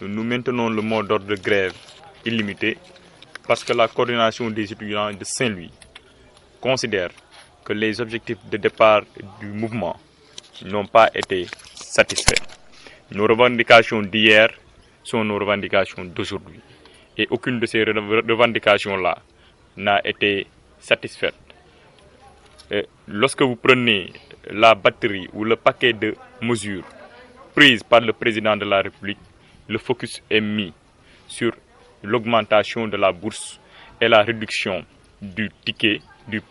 nous maintenons le mot d'ordre de grève illimité parce que la coordination des étudiants de Saint-Louis considère que les objectifs de départ du mouvement n'ont pas été satisfaits. Nos revendications d'hier sont nos revendications d'aujourd'hui. Et aucune de ces revendications-là n'a été satisfaite. Lorsque vous prenez la batterie ou le paquet de mesures prises par le président de la République, le focus est mis sur l'augmentation de la bourse et la réduction du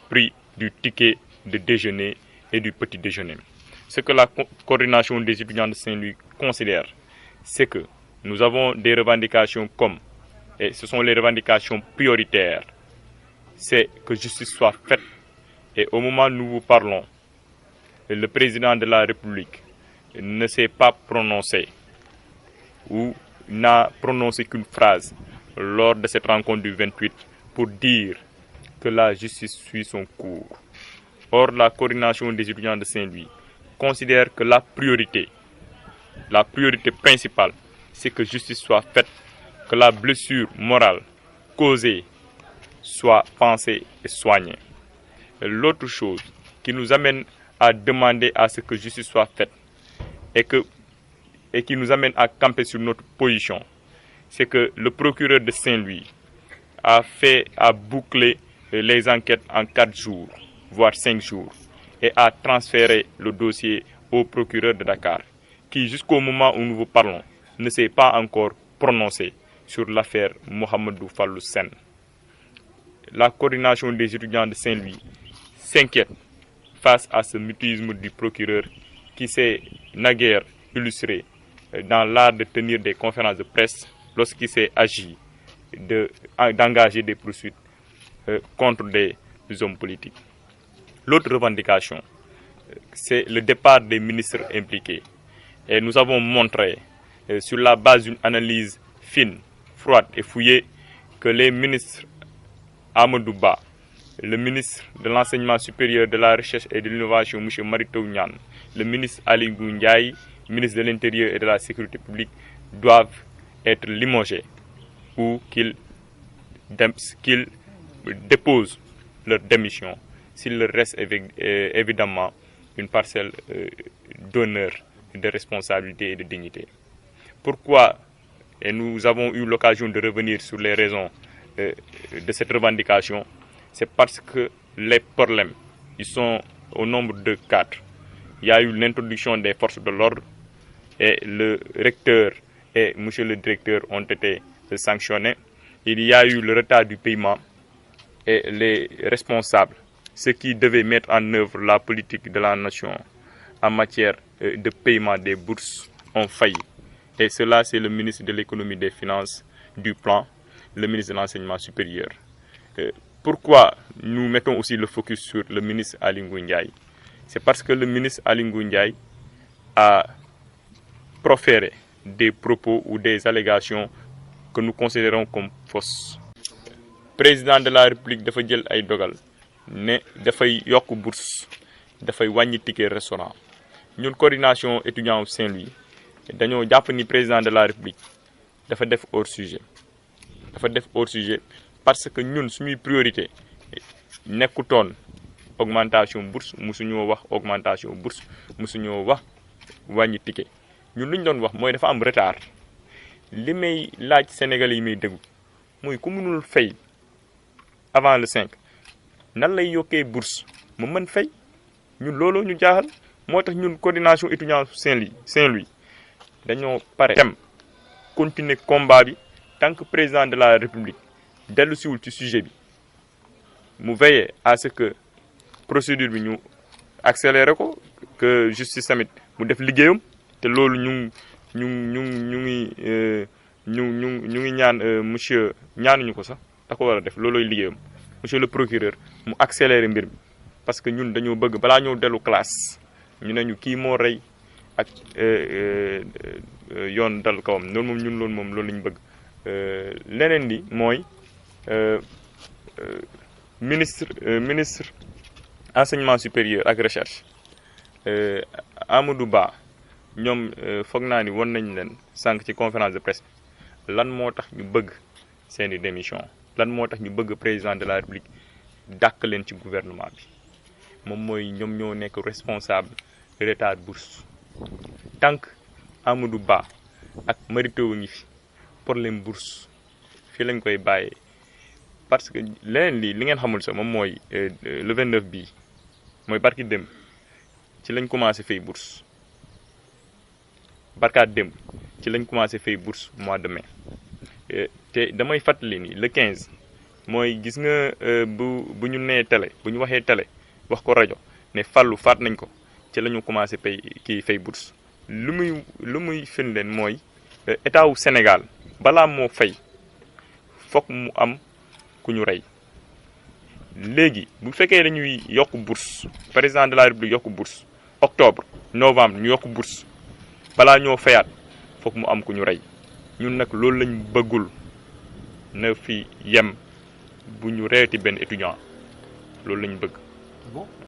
prix du ticket de déjeuner et du petit déjeuner. Ce que la coordination des étudiants de Saint-Louis considère, c'est que nous avons des revendications et ce sont les revendications prioritaires, c'est que justice soit faite. Et au moment où nous vous parlons, le président de la République ne s'est pas prononcé ou n'a prononcé qu'une phrase lors de cette rencontre du 28 pour dire que la justice suit son cours. Or, la coordination des étudiants de Saint-Louis considère que la priorité principale, c'est que justice soit faite, que la blessure morale causée soit pensée et soignée. L'autre chose qui nous amène à demander à ce que justice soit faite et qui nous amène à camper sur notre position, c'est que le procureur de Saint-Louis a bouclé les enquêtes en 4 jours, voire 5 jours, et a transféré le dossier au procureur de Dakar, qui jusqu'au moment où nous vous parlons ne s'est pas encore prononcé sur l'affaire Mohamedou Fallou Sène. La coordination des étudiants de Saint-Louis s'inquiète face à ce mutisme du procureur qui s'est naguère illustré dans l'art de tenir des conférences de presse lorsqu'il s'est agi d'engager des poursuites contre des hommes politiques. L'autre revendication, c'est le départ des ministres impliqués. Et nous avons montré, sur la base d'une analyse fine, froide et fouillée, que les ministres Amadou Ba, le ministre de l'Enseignement supérieur, de la Recherche et de l'Innovation, M. Mary Teuw Niane, le ministre Ali Ngouille Ndiaye, ministre de l'Intérieur et de la Sécurité publique, doivent être limogés ou qu'ils déposent leur démission s'il leur reste évidemment une parcelle d'honneur, de responsabilité et de dignité. Pourquoi? Et nous avons eu l'occasion de revenir sur les raisons de cette revendication. C'est parce que les problèmes, ils sont au nombre de 4. Il y a eu l'introduction des forces de l'ordre et le recteur et monsieur le directeur ont été sanctionnés. Il y a eu le retard du paiement et les responsables, ceux qui devaient mettre en œuvre la politique de la nation en matière de paiement des bourses, ont failli. Et cela, c'est le ministre de l'économie et des finances, du plan, le ministre de l'enseignement supérieur. Pourquoi nous mettons aussi le focus sur le ministre Ali Ngouille Ndiaye? C'est parce que le ministre Ali Ngouille Ndiaye a proféré des propos ou des allégations que nous considérons comme fausses. Président de la République dafa jël ay dogal ne dafay yokk bourse, dafay wàññi ticket restaurant. Ñun coordination étudiant Saint-Louis dañoo jàpp ni président de la République dafa def hors sujet. Dafa def hors sujet parce que ñun suñuy priorité nekkutoon augmentation bourse, musuñoo wax augmentation bourse, musuñoo wax wàññi ticket. Ñun lu ñu doon wax mooy dafa am retard. Li may laaj Sénégalais yi may déglu mooy ku mënul fay avant le 5 nan lay yokkee bourse mu mën fay. Ñun looloo ñu jaaxal moo tax ñun coordination étudiant Saint-Louis dañoo pare dem continuer combat bi tant que président de la République dellu siwul ci sujet bi mu veiller à ce que procédure bi ñu accélérer ko, que justice tamit mu def liggéeyam. te loolu ñu ngi ñaan monsieur ñaanuñu ko sax da ko war a def loolooy liggéeyam monsieur le procureur mu accélérer mbir mi parce que ñun dañoo bëgg balaa ñëw dellu classe ñu ne ñu kii moo rey ak yoon dal kawam loolu moom loolu lañu bëgg. Leneen li mooy ministre enseignement supérieur ak recherche Amadou Ba ñoom foog naa ni won nañ leen sànq ci conférence de presse lan moo tax ñu bëgg seeni démission lan moo tax ñu bëgg président de la république dàq leen ci gouvernement bi moom mooy ñoom ñoo nekk responsable retard bourse tant que Amadou Ba ak Mary Teuw ngi fi problème bourse fii lañ koy bàyyee parce que leneen li ngeen xamul sax moom mooy le 29 bii mooy barki dem ci lañ commencé fay bourse barkaat dem ci lañ commencé fay bourse mois de mai te damay fàttali ni le 15 mooy gis nga bu ñu nee télé bu ñu waxee télé wax ko rajo ne fàllu faat nañ ko ci la ñu commencé fay bourse lu muy firndeel mooy état wu Sénégal balaa moo fay foog mu am ku ñu rey léegi bu fekkee dañuy yokk bourse président de la république yokk bourse octobre novembre ñu yokk bourse balaa ñoo fayaat foog mu am ku ñu rey ñun nag loolu lañ bëggul na fi yem bu ñu reeti benn étudiant loolu lañ bëgg.